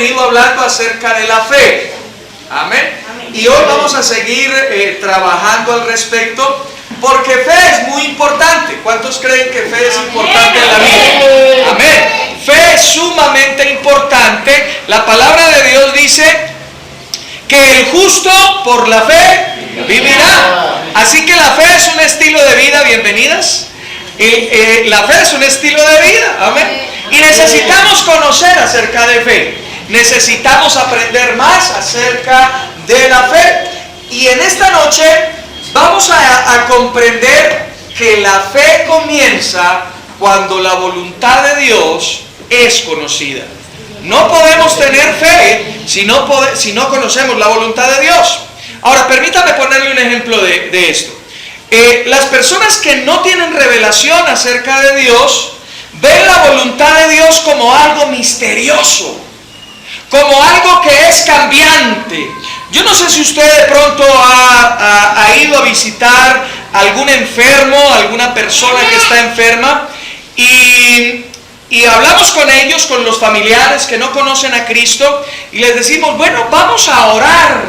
venido hablando acerca de la fe. Amén. Y hoy vamos a seguir trabajando al respecto, porque fe es muy importante. ¿Cuántos creen que fe es importante en la vida? Amén. Fe es sumamente importante. La palabra de Dios dice que el justo por la fe vivirá. Así que la fe es un estilo de vida. Bienvenidas. La fe es un estilo de vida. Amén. Y necesitamos conocer acerca de fe. Necesitamos aprender más acerca de la fe. Y en esta noche vamos a comprender que la fe comienza cuando la voluntad de Dios es conocida. No podemos tener fe si no conocemos la voluntad de Dios. Ahora, permítame ponerle un ejemplo de esto. Las personas que no tienen revelación acerca de Dios ven la voluntad de Dios como algo misterioso, como algo que es cambiante. Yo no sé si usted de pronto ha ido a visitar a algún enfermo, alguna persona que está enferma, y hablamos con ellos, con los familiares que no conocen a Cristo, y les decimos, bueno, vamos a orar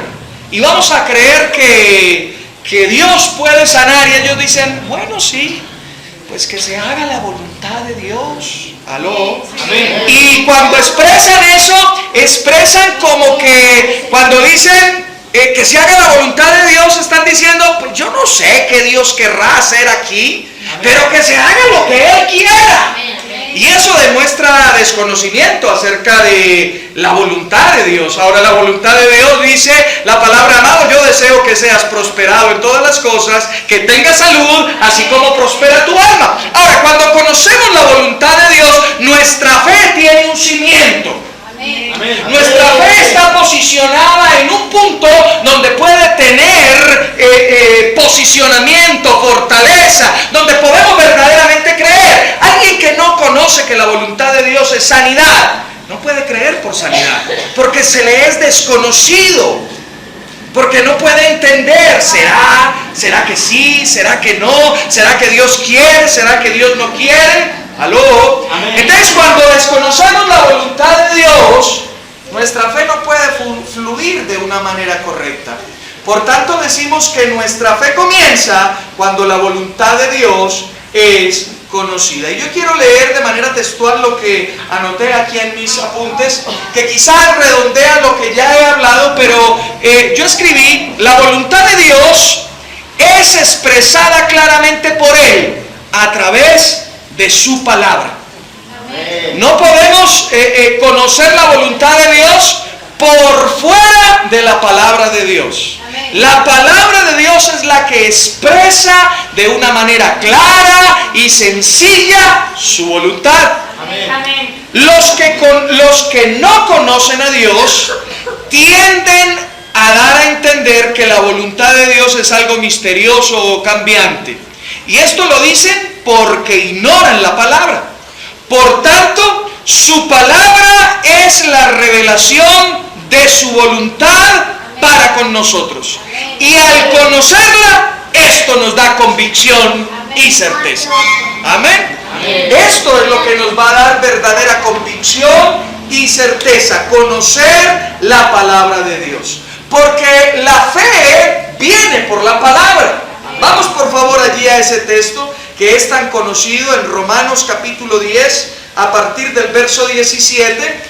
y vamos a creer que Dios puede sanar. Y ellos dicen, bueno, sí, pues que se haga la voluntad de Dios. ¿Aló? Amén. Y cuando expresan eso, expresan como que cuando dicen que se haga la voluntad de Dios, están diciendo, pues yo no sé qué Dios querrá hacer aquí, pero que se haga lo que Él quiera. Y eso demuestra desconocimiento acerca de la voluntad de Dios. Ahora, la voluntad de Dios dice la palabra, amado, yo deseo que seas prosperado en todas las cosas, que tengas salud, así como prospera tu alma. Ahora, cuando conocemos la voluntad de Dios, nuestra fe tiene un cimiento. Amén. Nuestra fe está posicionada en un punto donde puede tener posicionamiento, fortaleza, donde podemos verdaderamente creer. Alguien que no conoce que la voluntad de Dios es sanidad, no puede creer por sanidad, porque se le es desconocido, porque no puede entender. ¿Será que sí? ¿Será que no? ¿Será que Dios quiere? ¿Será que Dios no quiere? ¿Aló? Amén. Entonces, cuando desconocemos la voluntad de Dios, nuestra fe no puede fluir de una manera correcta. Por tanto, decimos que nuestra fe comienza cuando la voluntad de Dios es conocida. Y yo quiero leer de manera textual lo que anoté aquí en mis apuntes, que quizás redondea lo que ya he hablado, pero yo escribí: la voluntad de Dios es expresada claramente por Él a través de su palabra. Amén. No podemos conocer la voluntad de Dios por fuera de la palabra de Dios. Amén. La palabra de Dios es la que expresa de una manera clara y sencilla su voluntad. Amén. Los que no conocen a Dios tienden a dar a entender que la voluntad de Dios es algo misterioso o cambiante. Y esto lo dicen porque ignoran la palabra. Por tanto, su palabra es la revelación de su voluntad para con nosotros. Y al conocerla, esto nos da convicción y certeza. Amén. Esto es lo que nos va a dar verdadera convicción y certeza, conocer la palabra de Dios. Porque la fe viene por la palabra. Vamos por favor allí a ese texto que es tan conocido en Romanos capítulo 10, a partir del verso 17,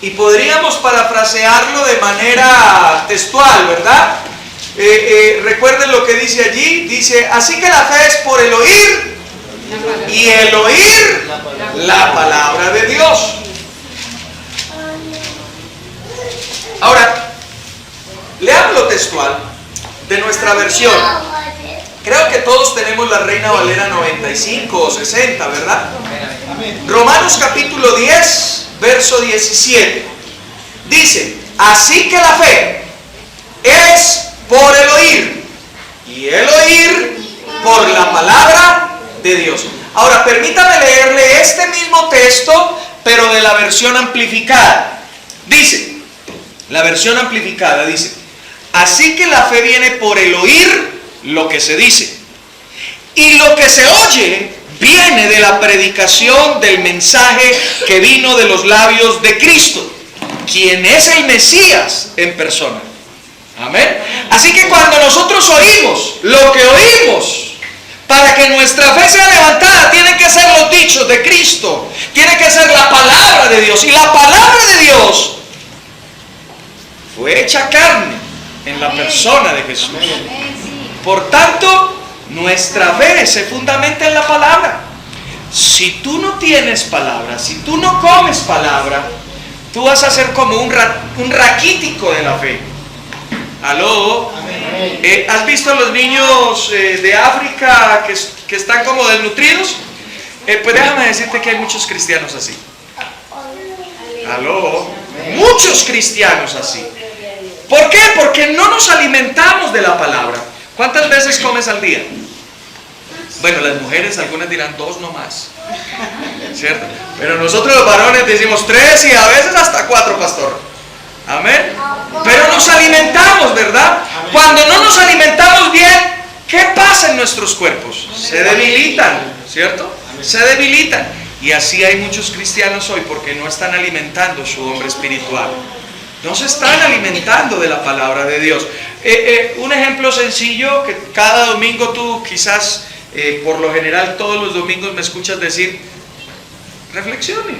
y podríamos parafrasearlo de manera textual, ¿verdad? Recuerden lo que dice allí, dice, así que la fe es por el oír, y el oír la palabra de Dios. Ahora, leamos lo textual de nuestra versión. Creo que todos tenemos la Reina Valera 95 o 60, ¿verdad? Romanos capítulo 10, verso 17. Dice, así que la fe es por el oír, y el oír por la palabra de Dios. Ahora, permítame leerle este mismo texto, pero de la versión amplificada. Dice, la versión amplificada dice, así que la fe viene por el oír lo que se dice, y lo que se oye viene de la predicación del mensaje que vino de los labios de Cristo. quien es el Mesías en persona. Amén. Así que cuando nosotros oímos lo que oímos, para que nuestra fe sea levantada, tienen que ser los dichos de Cristo, tiene que ser la palabra de Dios. Y la palabra de Dios fue hecha carne en la persona de Jesús. Por tanto, nuestra fe se fundamenta en la palabra. Si tú no tienes palabra, si tú no comes palabra, tú vas a ser como un raquítico de la fe. ¿Aló? ¿Has visto a los niños de África que están como desnutridos? Pues déjame decirte que hay muchos cristianos así. ¿Aló? Muchos cristianos así. ¿Por qué? Porque no nos alimentamos de la palabra. ¿Cuántas veces comes al día? Bueno, las mujeres, algunas dirán 2 nomás, ¿cierto? Pero nosotros los varones decimos 3 y a veces hasta 4, pastor. Amén. Pero nos alimentamos, ¿verdad? Cuando no nos alimentamos bien, ¿qué pasa en nuestros cuerpos? Se debilitan, ¿cierto? Se debilitan. Y así hay muchos cristianos hoy porque no están alimentando su hombre espiritual. No se están alimentando de la palabra de Dios. Un ejemplo sencillo que cada domingo tú quizás, por lo general todos los domingos me escuchas decir, reflexione.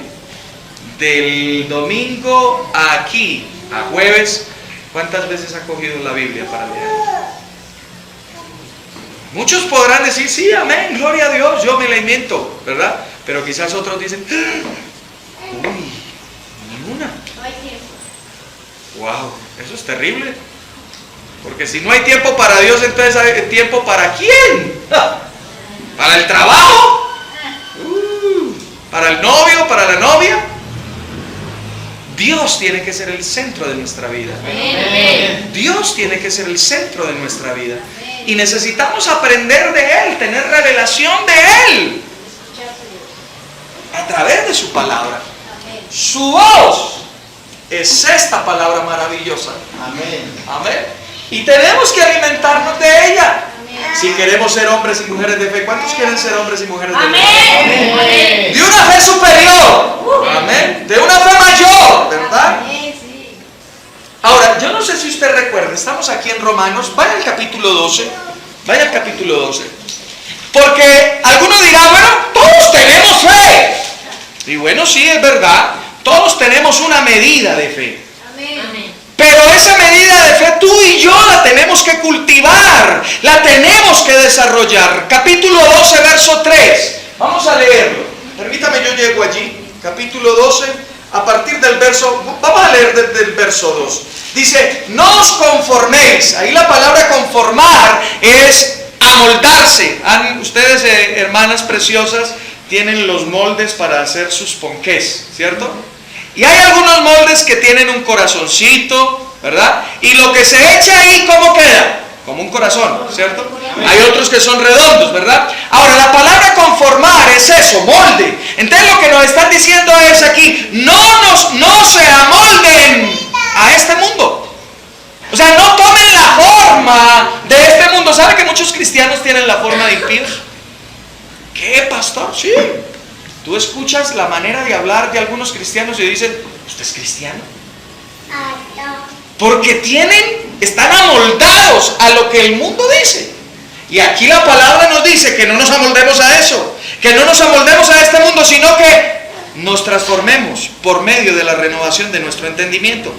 Del domingo a aquí, a jueves, ¿cuántas veces ha cogido la Biblia para leer? Muchos podrán decir, sí, amén, gloria a Dios, yo me la invento, ¿verdad? Pero quizás otros dicen, uy, ni una. Wow, eso es terrible. Porque si no hay tiempo para Dios, entonces hay tiempo para ¿quién? ¿Para el trabajo? ¿Para el novio? ¿Para la novia? Dios tiene que ser el centro de nuestra vida. Dios tiene que ser el centro de nuestra vida. Y necesitamos aprender de Él, tener revelación de Él. A través de su palabra. Su voz es esta palabra maravillosa. Amén. Y tenemos que alimentarnos de ella. Si queremos ser hombres y mujeres de fe. ¿Cuántos quieren ser hombres y mujeres de fe? De una fe superior. Amén. De una fe mayor, ¿verdad? Ahora, yo no sé si usted recuerda, estamos aquí en Romanos. Vaya al capítulo 12. Vaya al capítulo 12. Porque alguno dirá, bueno, todos tenemos fe. Y bueno, sí, es verdad. Todos tenemos una medida de fe. Pero esa medida de fe tú y yo la tenemos que cultivar, la tenemos que desarrollar. Capítulo 12, verso 3. Vamos a leerlo. Permítame, yo llego allí. Capítulo 12, a partir del verso, vamos a leer desde el verso 2. Dice, no os conforméis. Ahí la palabra conformar es amoldarse. Ustedes, hermanas preciosas, tienen los moldes para hacer sus ponqués, ¿cierto? Y hay algunos moldes que tienen un corazoncito, ¿verdad? Y lo que se echa ahí, ¿cómo queda? Como un corazón, ¿cierto? Hay otros que son redondos, ¿verdad? Ahora, la palabra conformar es eso, molde. Entonces lo que nos están diciendo es aquí, no se amolden a este mundo. O sea, no tomen la forma de este mundo. ¿Sabe que muchos cristianos tienen la forma de impíos? ¿Qué, pastor? Sí. Tú escuchas la manera de hablar de algunos cristianos y dicen, ¿usted es cristiano? Porque están amoldados a lo que el mundo dice. Y aquí la palabra nos dice que no nos amoldemos a eso, que no nos amoldemos a este mundo, sino que nos transformemos por medio de la renovación de nuestro entendimiento,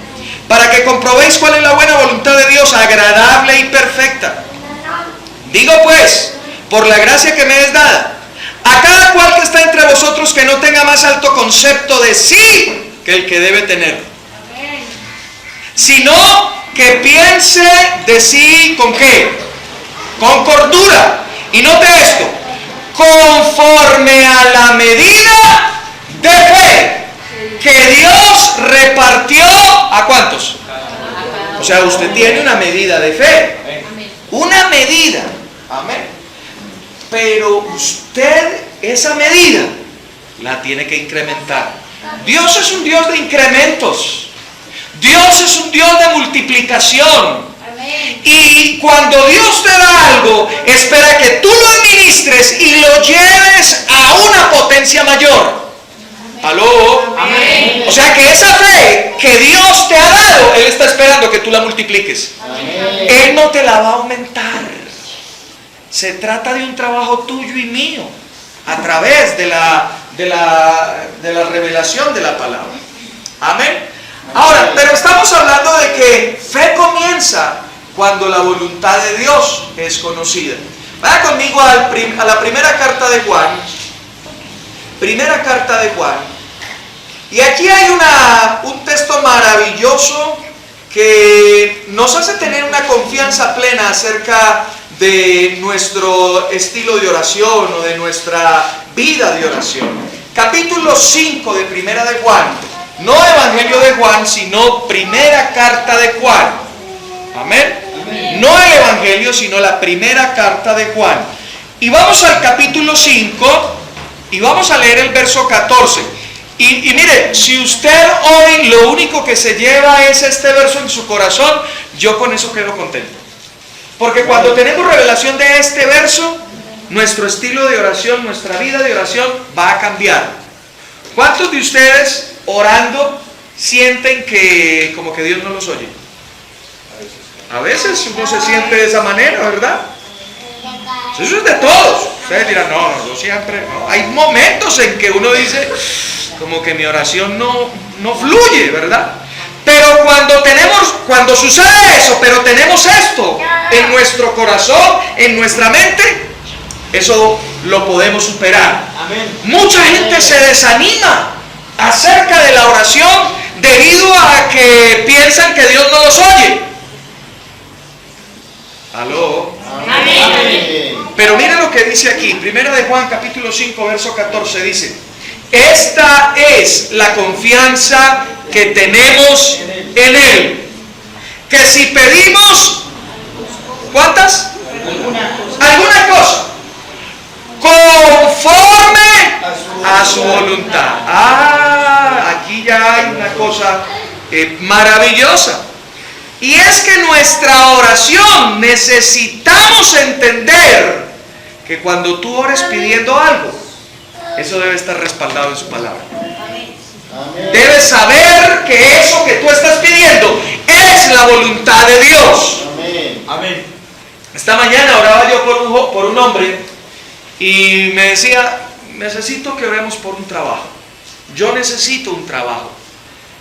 para que comprobéis cuál es la buena voluntad de Dios, agradable y perfecta. Digo pues, por la gracia que me es dada, a cada cual que está entre vosotros que no tenga más alto concepto de sí que el que debe tener, sino que piense de sí ¿con qué? Con cordura. Y note esto, conforme a la medida de fe que Dios repartió ¿a cuántos? O sea, usted tiene una medida de fe, una medida. Amén. Pero usted esa medida la tiene que incrementar. Dios es un Dios de incrementos. Dios es un Dios de multiplicación. Y cuando Dios te da algo, espera que tú lo administres y lo lleves a una potencia mayor. ¿Aló? Amén. O sea que esa fe que Dios tú la multipliques. Amén. Él no te la va a aumentar. Se trata de un trabajo tuyo y mío a través de la revelación de la palabra. Amén. Ahora, pero estamos hablando de que fe comienza cuando la voluntad de Dios es conocida. Vaya conmigo a la primera carta de Juan. Primera carta de Juan. Y aquí hay un texto maravilloso que nos hace tener una confianza plena acerca de nuestro estilo de oración o de nuestra vida de oración. Capítulo 5 de Primera de Juan. No Evangelio de Juan, sino Primera carta de Juan. Amén. No el Evangelio, sino la primera carta de Juan. Y vamos al capítulo 5 y vamos a leer el verso 14. Y mire, si usted hoy lo único que se lleva es este verso en su corazón, yo con eso quedo contento. Porque cuando tenemos revelación de este verso, nuestro estilo de oración, nuestra vida de oración va a cambiar. ¿Cuántos de ustedes orando sienten que como que Dios no los oye? A veces uno se siente de esa manera, ¿verdad? Eso es de todos. Ustedes dirán, no, yo siempre no. Hay momentos en que uno dice, como que mi oración no fluye, ¿verdad? Pero cuando sucede eso, pero tenemos esto en nuestro corazón, en nuestra mente, eso lo podemos superar. Amén. Mucha gente se desanima acerca de la oración debido a que piensan que Dios no los oye. ¿Aló? Amén. Pero miren lo que dice aquí, Primera de Juan capítulo 5 verso 14 dice: esta es la confianza que tenemos en Él, que si pedimos, ¿cuántas? Alguna cosa, conforme a su voluntad. Aquí ya hay una cosa maravillosa. Y es que nuestra oración necesitamos entender que cuando tú ores pidiendo algo, eso debe estar respaldado en su palabra. Amén. Debes saber que eso que tú estás pidiendo es la voluntad de Dios. Amén. Amén. Esta mañana oraba yo por un hombre y me decía, necesito que oremos por un trabajo. Yo necesito un trabajo,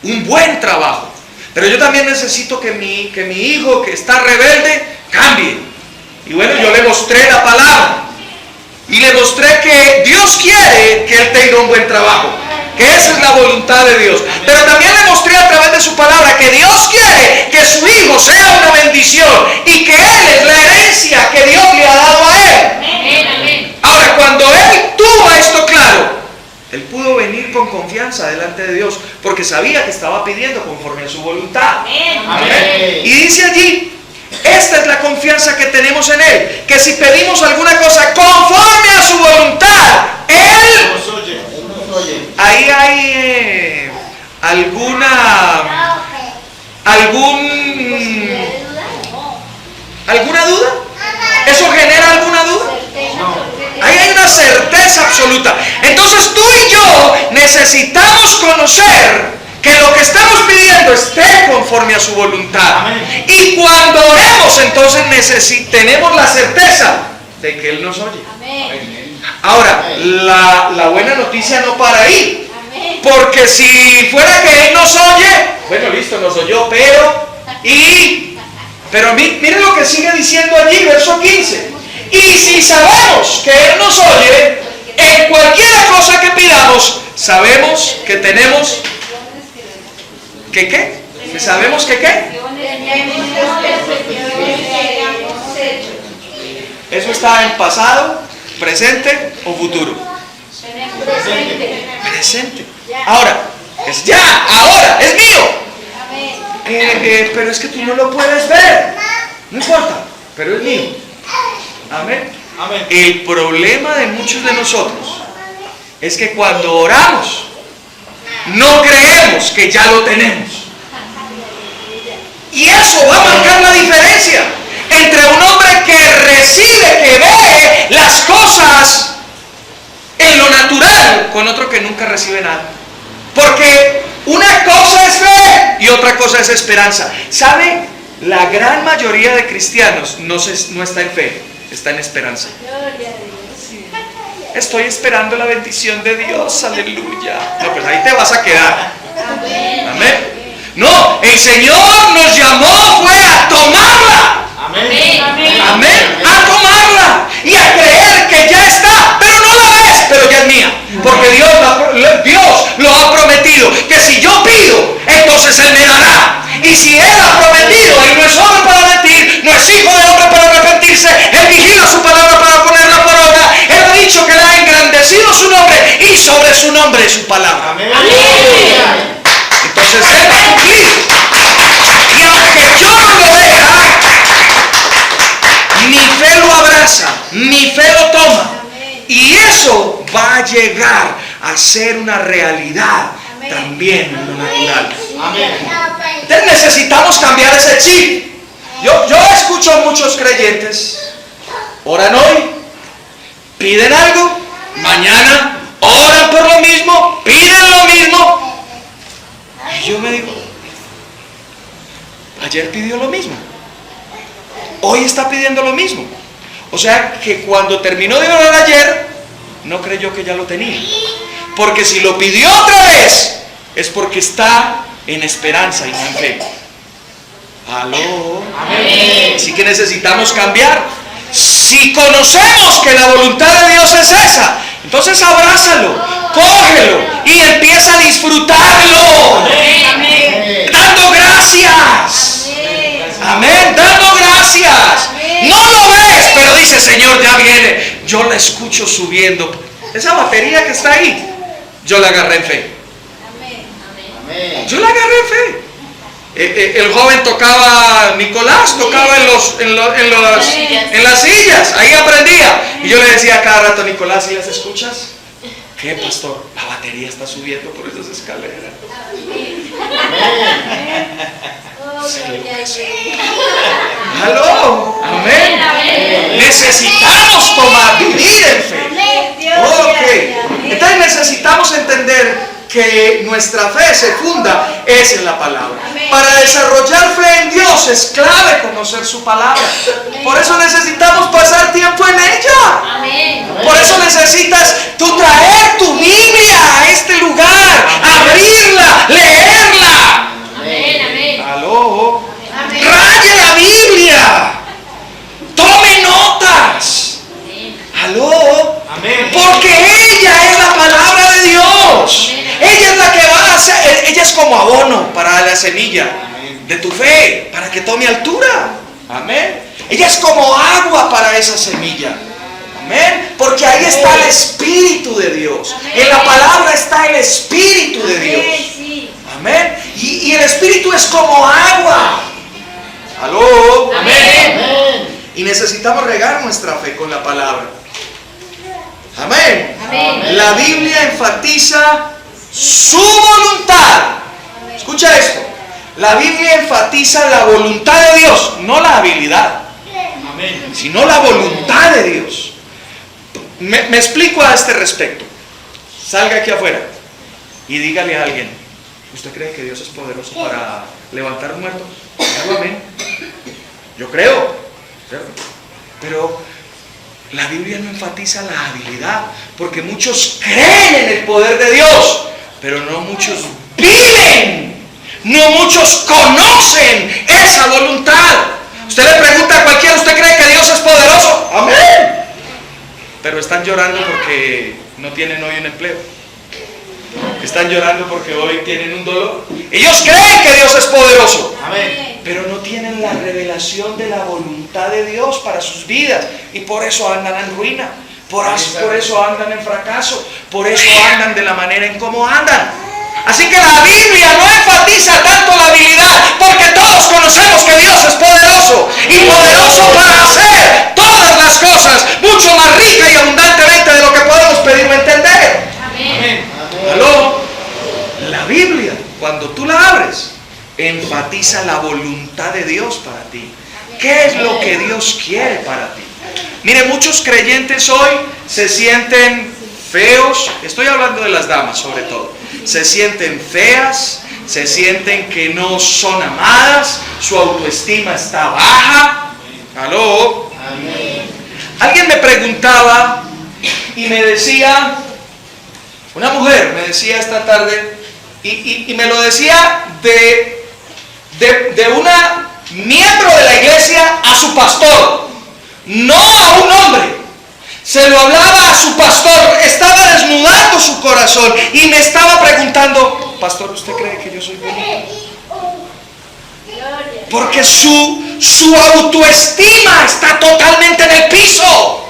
un buen trabajo. Pero yo también necesito que mi hijo que está rebelde cambie. Y bueno, yo le mostré la palabra. Y le mostré que Dios quiere que él tenga un buen trabajo. Que esa es la voluntad de Dios. Pero también le mostré a través de su palabra que Dios quiere que su hijo sea una bendición. Y que él es la herencia que Dios le ha dado a él. Ahora, cuando él tuvo esto claro, él pudo venir con confianza delante de Dios, porque sabía que estaba pidiendo conforme a su voluntad. Amén. Y dice allí, esta es la confianza que tenemos en Él, que si pedimos alguna cosa conforme a su voluntad, Él Nos oye. Él nos oye. ahí hay alguna duda. ¿Eso genera alguna duda? Ahí hay una certeza absoluta. Entonces tú y yo necesitamos conocer que lo que estamos pidiendo esté conforme a su voluntad. Amén. Y cuando oremos, entonces tenemos la certeza de que Él nos oye. Ahora, la buena noticia no para ahí. Porque si fuera que Él nos oye, bueno, listo, nos oyó, pero miren lo que sigue diciendo allí, verso 15. Y si sabemos que Él nos oye, en cualquier cosa que pidamos, sabemos que tenemos ¿que qué? ¿Que sabemos que qué? ¿Eso está en pasado, presente o futuro? Presente. Ahora, es ya, ahora, es mío. Pero es que tú no lo puedes ver. No importa, pero es mío. Amén. Amén. El problema de muchos de nosotros es que cuando oramos, no creemos que ya lo tenemos. Y eso va a marcar la diferencia entre un hombre que recibe, que ve las cosas en lo natural, con otro que nunca recibe nada. Porque una cosa es fe y otra cosa es esperanza. ¿Sabe La gran mayoría de cristianos no está en fe, está en esperanza. Estoy esperando la bendición de Dios, aleluya. No, pues ahí te vas a quedar. Amén. No, el Señor nos llamó fue a tomarla. Amén. Amén. A tomarla y a creer que ya está, pero no la ves, pero ya es mía. Porque Dios lo ha prometido, que si yo pido, entonces Él me dará. Y si Él ha prometido, Él no es hombre para mentir, no es hijo de hombre para arrepentirse, Él vigila su palabra para ponerla por obra. Él ha dicho que le ha engrandecido su nombre y sobre su nombre su palabra. Amén. Entonces Él va a cumplir. Y aunque yo no lo vea, mi fe lo abraza, mi fe lo toma. Y eso va a llegar a ser una realidad también en lo natural. Entonces necesitamos cambiar ese chip. Yo escucho a muchos creyentes, oran hoy, piden algo, mañana oran por lo mismo, piden lo mismo. Y yo me digo, ayer pidió lo mismo, hoy está pidiendo lo mismo. O sea que cuando terminó de orar ayer, no creyó que ya lo tenía. Porque si lo pidió otra vez, es porque está en esperanza y no en fe. ¿Aló? Amén. Así que necesitamos cambiar. Si conocemos que la voluntad de Dios es esa, entonces abrázalo, cógelo y empieza a disfrutarlo. Amén. Dando gracias. Amén, dando gracias. No lo ves, pero dice, Señor, ya viene. Yo la escucho subiendo. Esa batería que está ahí, yo la agarré en fe. Amén. Yo la agarré en fe. El joven tocaba, Nicolás tocaba en las sillas, ahí aprendía. Y yo le decía cada rato, Nicolás, ¿y las escuchas? ¿Qué, pastor? La batería está subiendo por esas escaleras. ¡Aló! ¡Amén! Necesitamos vivir en fe. Ok. Entonces necesitamos entender que nuestra fe se funda es en la palabra. Para desarrollar fe en Dios es clave conocer su palabra. Por eso necesitamos pasar tiempo en ella. Por eso necesitas tú traer tu Biblia a este lugar, abrirla, leerla. ¿Aló? Raye la Biblia. Tome notas. ¿Aló? Amén. Porque ella es la palabra de Dios. Ella es la que va a hacer, ella es como abono para la semilla de tu fe, para que tome altura. Amén. Ella es como agua para esa semilla. Amén. Porque ahí está el Espíritu de Dios. En la palabra está el Espíritu de Dios. Amén. Y el Espíritu es como agua. ¿Aló? Amén. Y necesitamos regar nuestra fe con la palabra. Amén. Amén. La Biblia enfatiza su voluntad. Escucha esto. La Biblia enfatiza la voluntad de Dios, no la habilidad, sino la voluntad de Dios. Me explico a este respecto. Salga aquí afuera y dígale a alguien, ¿usted cree que Dios es poderoso para levantar un muerto? Amén. Yo creo, ¿cierto? Pero la Biblia no enfatiza la habilidad, porque muchos creen en el poder de Dios, pero no muchos viven, no muchos conocen esa voluntad. Usted le pregunta a cualquiera, ¿usted cree que Dios es poderoso? Amén. Pero están llorando porque no tienen hoy un empleo. Están llorando porque hoy tienen un dolor. Ellos creen que Dios es poderoso. Amén. Pero no tienen la revelación de la voluntad de Dios para sus vidas. Y por eso andan en ruina. Por eso andan en fracaso. Por eso andan de la manera en cómo andan. Así que la Biblia no enfatiza tanto la habilidad, porque todos conocemos que Dios es poderoso. Y poderoso para hacer todas las cosas mucho más rica y abundantemente de lo que podemos pedir o entender. Amén. ¿Aló? La Biblia, cuando tú la abres, enfatiza la voluntad de Dios para ti. ¿Qué es lo que Dios quiere para ti? Mire, muchos creyentes hoy se sienten feos. Estoy hablando de las damas sobre todo. Se sienten feas, se sienten que no son amadas, su autoestima está baja. ¿Aló? Amén. Alguien me preguntaba y me decía, una mujer me decía esta tarde, y me lo decía de una miembro de la iglesia a su pastor, no a un hombre. Se lo hablaba a su pastor, estaba desnudando su corazón y me estaba preguntando, pastor, ¿usted cree que yo soy bonito? Porque su autoestima está totalmente en el piso.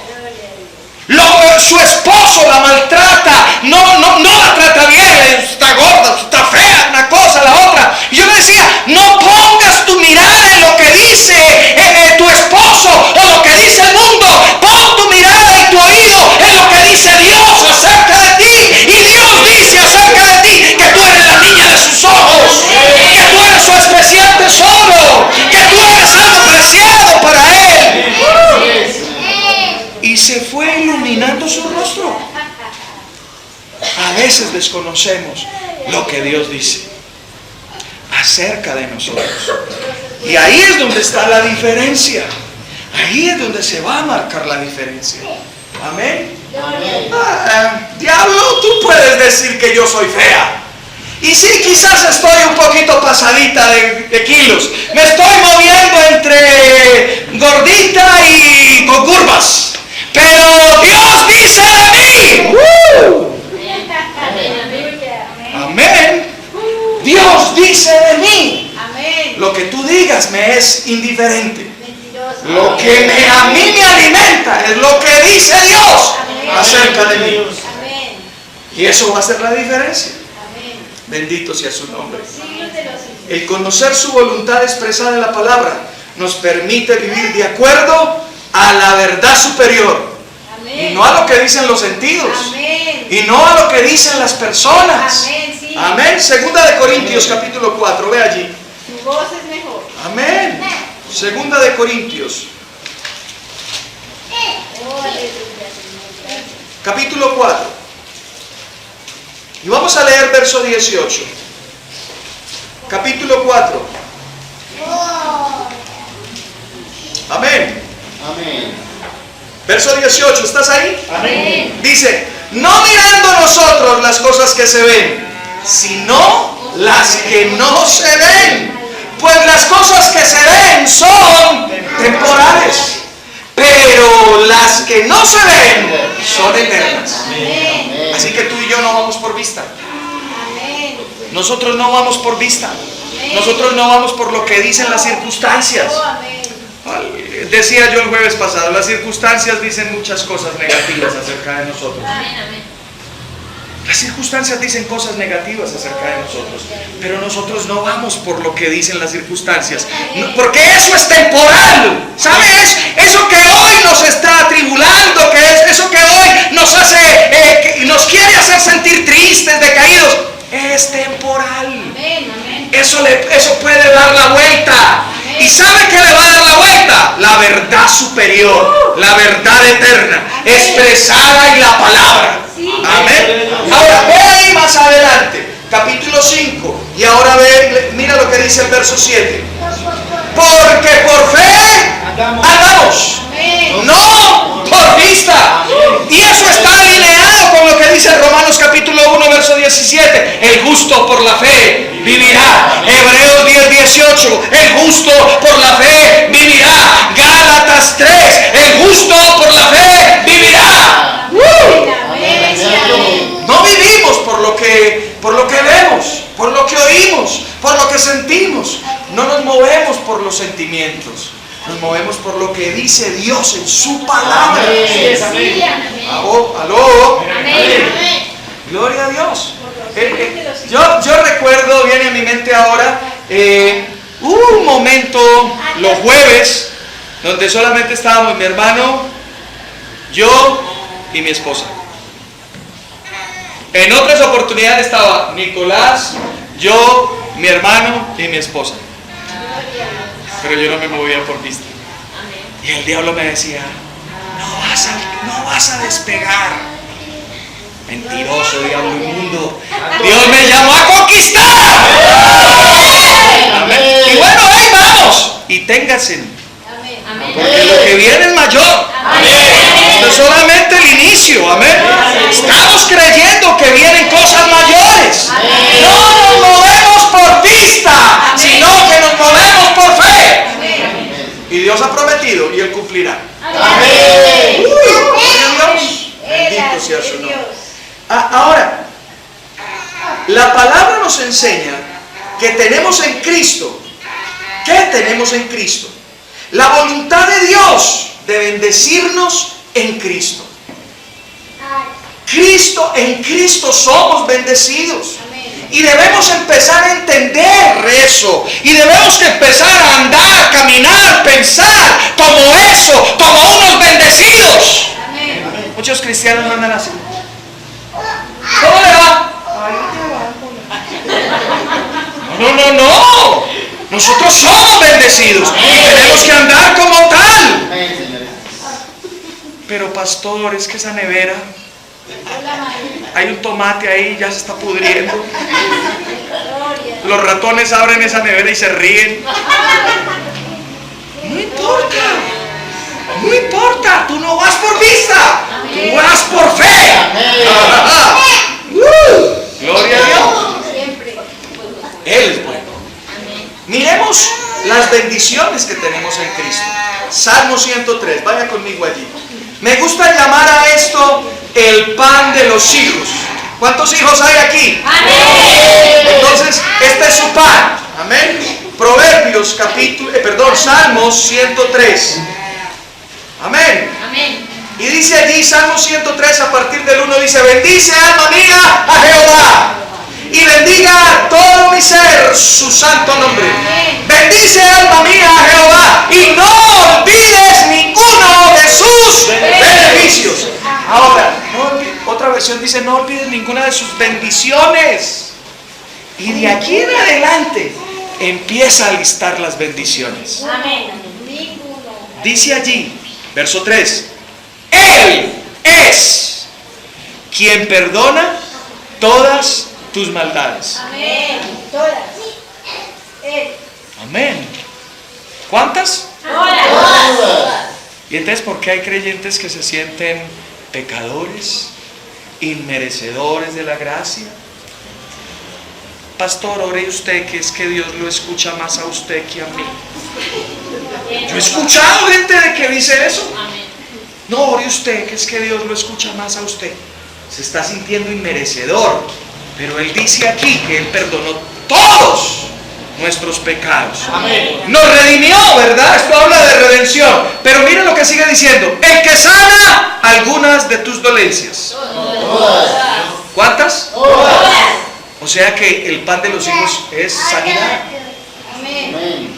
Su esposo la maltrata, no la trata bien, está gorda, está fea, una cosa, la otra. Y yo le decía, no pongas tu mirada en lo que dice tu esposo o lo que dice el mundo. Pon tu mirada y tu oído en lo que dice Dios acerca de ti. Y Dios dice acerca de ti que tú eres la niña de sus ojos, que tú eres su especial tesoro, que tú eres algo preciado para Él. Y se fue iluminando su rostro. A veces desconocemos lo que Dios dice acerca de nosotros. Y ahí es donde está la diferencia. Ahí es donde se va a marcar la diferencia. Amén. Diablo, tú puedes decir que yo soy fea. Y sí, quizás estoy un poquito pasadita de kilos. Me estoy moviendo entre gordita y con curvas. Pero Dios dice de mí. Amén. Dios dice de mí. Lo que tú digas me es indiferente. Lo que a mí me alimenta es lo que dice Dios acerca de mí. Y eso va a hacer la diferencia. Bendito sea su nombre. El conocer su voluntad expresada en la palabra nos permite vivir de acuerdo a la verdad superior. Y no a lo que dicen los sentidos. Y no a lo que dicen las personas. Amén. Segunda de Corintios capítulo 4. Ve allí. Tu voz es mejor. Amén. Segunda de Corintios capítulo 4. Y vamos a leer verso 18. Capítulo 4. Amén. Amén. Verso 18, ¿estás ahí? Amén. Dice, no mirando nosotros las cosas que se ven, sino las que no se ven. Pues las cosas que se ven son temporales, pero las que no se ven son eternas. Amén. Así que tú y yo no vamos por vista. Nosotros no vamos por vista. Nosotros no vamos por lo que dicen las circunstancias. Decía yo el jueves pasado, las circunstancias dicen muchas cosas negativas acerca de nosotros. Las circunstancias dicen cosas negativas acerca de nosotros, pero nosotros no vamos por lo que dicen las circunstancias, porque eso es temporal. ¿Sabes? Eso que hoy nos está atribulando, que es eso que hoy nos hace, nos quiere hacer sentir tristes, decaídos, es temporal. Eso puede dar la vuelta. ¿Y sabe qué le va a dar la vuelta? La verdad superior, la verdad eterna, expresada en la palabra. Amén. Ahora ve ahí más adelante, capítulo 5, y ahora mira lo que dice el verso 7. Porque por fe andamos, no por vista. Y eso está alineado con lo que dice Romanos capítulo 1, verso 17. El justo por la fe vivirá. Hebreos 10, 18. El justo por la fe vivirá. Gálatas 3. El justo por la fe vivirá. No vivimos por lo que vemos, por lo que oímos, por lo que sentimos. No nos movemos por los sentimientos. Nos movemos por lo que dice Dios en su palabra. ¿Aló? Gloria a Dios. Yo recuerdo, viene a mi mente ahora, hubo un momento, los jueves, donde solamente estábamos mi hermano, yo y mi esposa. En otras oportunidades estaba Nicolás, yo, mi hermano y mi esposa. Pero yo no me movía por vista. Y el diablo me decía, no vas a despegar. Mentiroso, diablo inmundo. Dios me llamó a conquistar. Amén. Y bueno, ahí vamos. Y ténganse. Porque lo que viene es mayor. Esto es solamente el inicio. Amén. Estamos creyendo que vienen cosas mayores. No nos movemos por vista, sino que nos movemos por fe. Y Dios ha prometido y Él cumplirá. Amén. Gloria a Dios. Bendito sea su nombre. Ahora, la palabra nos enseña que tenemos en Cristo. ¿Qué tenemos en Cristo? La voluntad de Dios de bendecirnos en Cristo. En Cristo somos bendecidos. Y debemos empezar a entender eso. Y debemos empezar a andar, caminar, pensar como eso, como unos bendecidos. Muchos cristianos no andan así. ¿Cómo le va? No. Nosotros somos bendecidos y tenemos que andar como tal. Pero pastor, es que esa nevera, hay un tomate ahí, ya se está pudriendo. Los ratones abren esa nevera y se ríen. No importa, tú no vas por vista, tú vas por fe. Gloria a Dios. Él es bueno. Miremos las bendiciones que tenemos en Cristo. Salmo 103, vaya conmigo allí. Me gusta llamar a esto el pan de los hijos. ¿Cuántos hijos hay aquí? Amén. Entonces, este es su pan. Amén. Salmos 103. Amén. Amén. Y dice allí, Salmo 103, a partir del 1, dice: bendice, alma mía, a Jehová, y bendiga todo mi ser su santo nombre. Bendice, alma mía, a Jehová, y no olvides ninguno de sus beneficios. Ahora, otra versión dice: no olvides ninguna de sus bendiciones. Y de aquí en adelante empieza a listar las bendiciones. Amén. Dice allí, verso 3: Él es quien perdona todas tus maldades. Amén. Todas. Amén. ¿Cuántas? Todas. Y entonces, ¿por qué hay creyentes que se sienten pecadores, inmerecedores de la gracia? Pastor, ore usted, que es que Dios lo escucha más a usted que a mí. Yo he escuchado gente de que dice eso. No, ore usted, que es que Dios lo escucha más a usted. Se está sintiendo inmerecedor. Pero Él dice aquí que Él perdonó todos nuestros pecados. Amén. Nos redimió, ¿verdad? Esto habla de redención. Pero mira lo que sigue diciendo: el que sana algunas de tus dolencias. Todas. ¿Cuántas? Todas. O sea que el pan de los hijos es sanidad. Amén.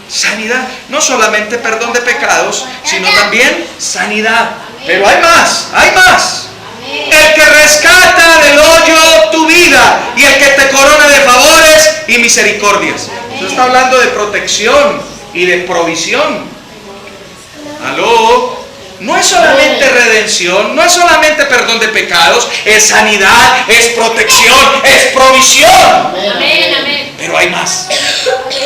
Sanidad, no solamente perdón de pecados, sino también sanidad. Pero hay más. El que rescata del hoyo tu vida y el que te corona de favores y misericordias. Eso está hablando de protección y de provisión. ¿Aló? No es solamente redención, no es solamente perdón de pecados, es sanidad, es protección, es provisión. Amén. Pero hay más.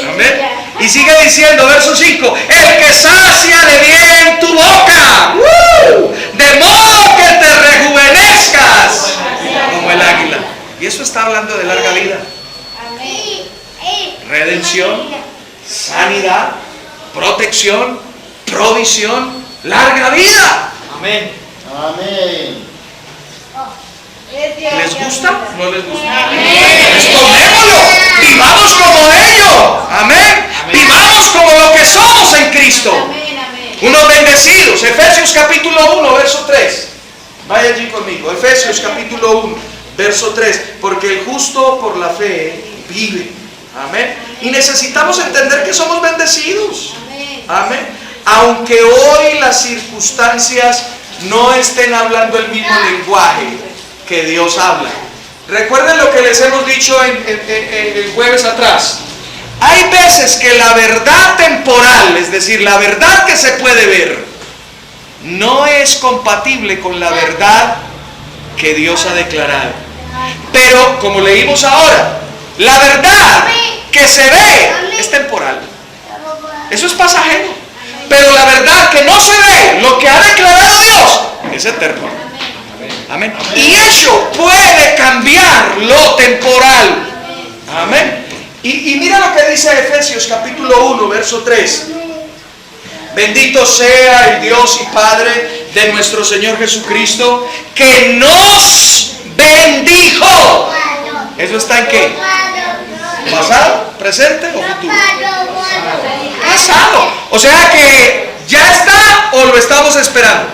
Amén. Y sigue diciendo, verso 5: el que sacia de bien tu boca, de modo que te rejuvenezcas como el águila. Y eso está hablando de larga vida. Redención, sanidad, protección, provisión, larga vida. Amén. Amén. ¿Les gusta? ¿No les gusta? Pues tomémoslo, vivamos como ello. Amén. Vivamos como lo que somos en Cristo. Unos bendecidos. Efesios capítulo 1, verso 3. Vaya allí conmigo. Efesios capítulo 1, verso 3. Porque el justo por la fe vive. Amén. Y necesitamos entender que somos bendecidos. Amén. Aunque hoy las circunstancias no estén hablando el mismo lenguaje que Dios habla. Recuerden lo que les hemos dicho el jueves atrás. Hay veces que la verdad temporal, es decir, la verdad que se puede ver, no es compatible con la verdad que Dios ha declarado. Pero, como leímos ahora, la verdad que se ve es temporal. Eso es pasajero. Pero la verdad que no se ve, lo que ha declarado Dios, es eterno. Amén. Y eso puede cambiar lo temporal. Amén. Y mira lo que dice Efesios capítulo 1, verso 3. Bendito sea el Dios y Padre de nuestro Señor Jesucristo, que nos bendijo. ¿Eso está en qué? ¿Pasado, presente o futuro? Pasado. O sea que ya está o lo estamos esperando.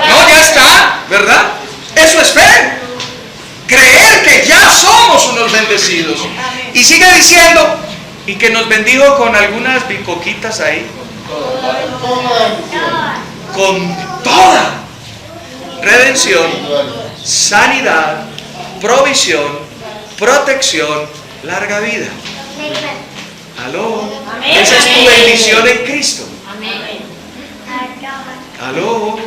No, ya está, ¿verdad? Eso es fe. Creer que ya somos unos bendecidos. Y sigue diciendo, y que nos bendijo con algunas bicoquitas ahí. Con toda redención, sanidad, provisión, protección, larga vida. Aló. Esa es tu bendición en Cristo. Aló.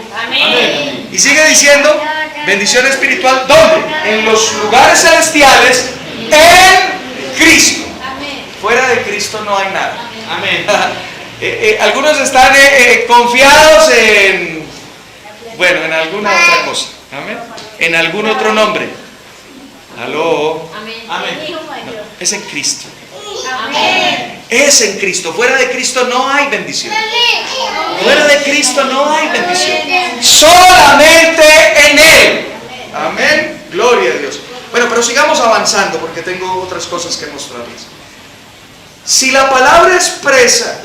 Y sigue diciendo, bendición espiritual, ¿dónde? En los lugares celestiales, en Cristo. Fuera de Cristo no hay nada. Amén. Algunos están confiados en, bueno, en alguna otra cosa. Amén. En algún otro nombre. Aló. Amén. No, es en Cristo. Amén. Es en Cristo. Fuera de Cristo no hay bendición. Fuera de Cristo no hay bendición. Solamente en Él. Amén. Gloria a Dios. Bueno, pero sigamos avanzando porque tengo otras cosas que mostrarles. Si la palabra expresa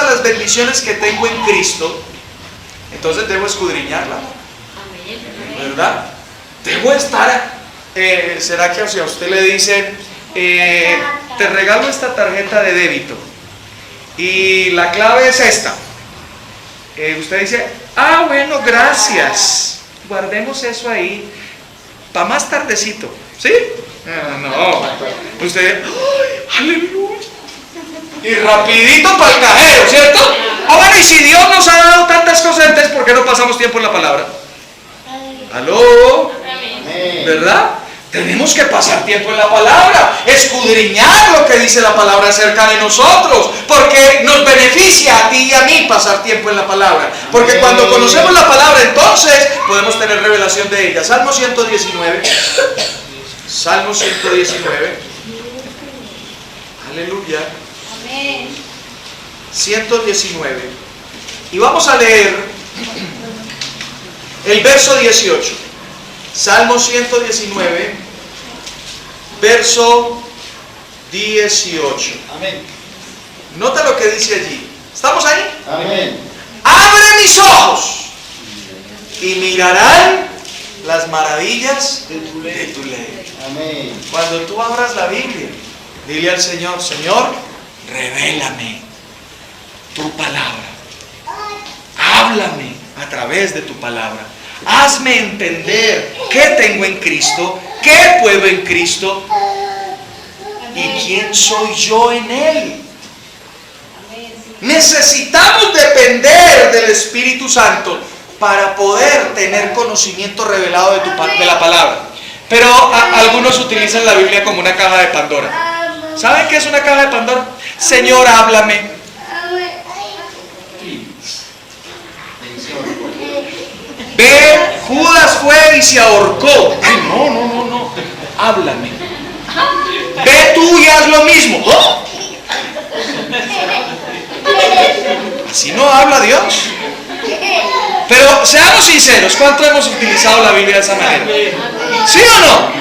las bendiciones que tengo en Cristo, entonces debo escudriñarla, ¿verdad? Debo estar, ¿será que si a usted le dicen, te regalo esta tarjeta de débito y la clave es esta? Usted dice, bueno, gracias, guardemos eso ahí para más tardecito, ¿sí? No, usted, ¡ay, aleluya! Y rapidito para el cajero, ¿cierto? Bueno, y si Dios nos ha dado tantas cosas, entonces ¿por qué no pasamos tiempo en la palabra? ¿Aló? ¿Verdad? Tenemos que pasar tiempo en la palabra, escudriñar lo que dice la palabra acerca de nosotros, porque nos beneficia a ti y a mí pasar tiempo en la palabra, porque cuando conocemos la palabra, entonces podemos tener revelación de ella. Salmo 119. Salmo 119. Aleluya. Amén. 119. Y vamos a leer el verso 18. Salmo 119, verso 18. Amén. Nota lo que dice allí. ¿Estamos ahí? Amén. Abre mis ojos y mirarán las maravillas de tu ley. Amén. Cuando tú abras la Biblia, dile al Señor, Señor, revélame tu palabra. Háblame a través de tu palabra. Hazme entender qué tengo en Cristo, qué puedo en Cristo y quién soy yo en Él. Necesitamos depender del Espíritu Santo para poder tener conocimiento revelado de la palabra. Pero algunos utilizan la Biblia como una caja de Pandora. ¿Saben qué es una caja de Pandora? Señor, háblame. Ve, Judas fue y se ahorcó. Ay, no. Háblame. Ve tú y haz lo mismo. ¿Oh? Así no habla Dios. Pero seamos sinceros, ¿cuánto hemos utilizado la Biblia de esa manera? ¿Sí o no?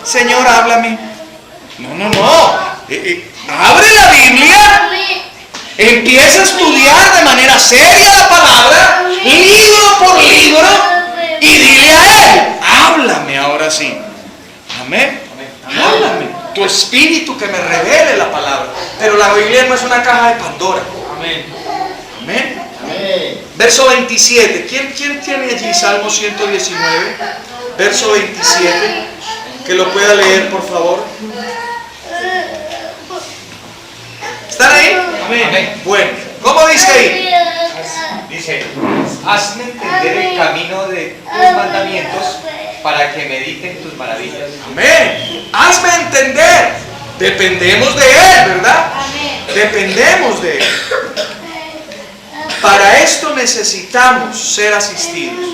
Señor, háblame. No. Abre la Biblia, empieza a estudiar de manera seria la palabra, libro por libro, y dile a Él, háblame ahora sí. Amén. Háblame. Tu espíritu que me revele la palabra. Pero la Biblia no es una caja de Pandora. Amén. Amén. Verso 27. ¿Quién tiene allí Salmo 119? Verso 27. Que lo pueda leer, por favor. ¿Están ahí? Amén. Bueno, ¿cómo dice ahí? Dice, Hazme entender el camino de tus mandamientos para que medite en tus maravillas. Amén. Hazme entender. Dependemos de Él, ¿verdad? Dependemos de Él. Para esto necesitamos ser asistidos.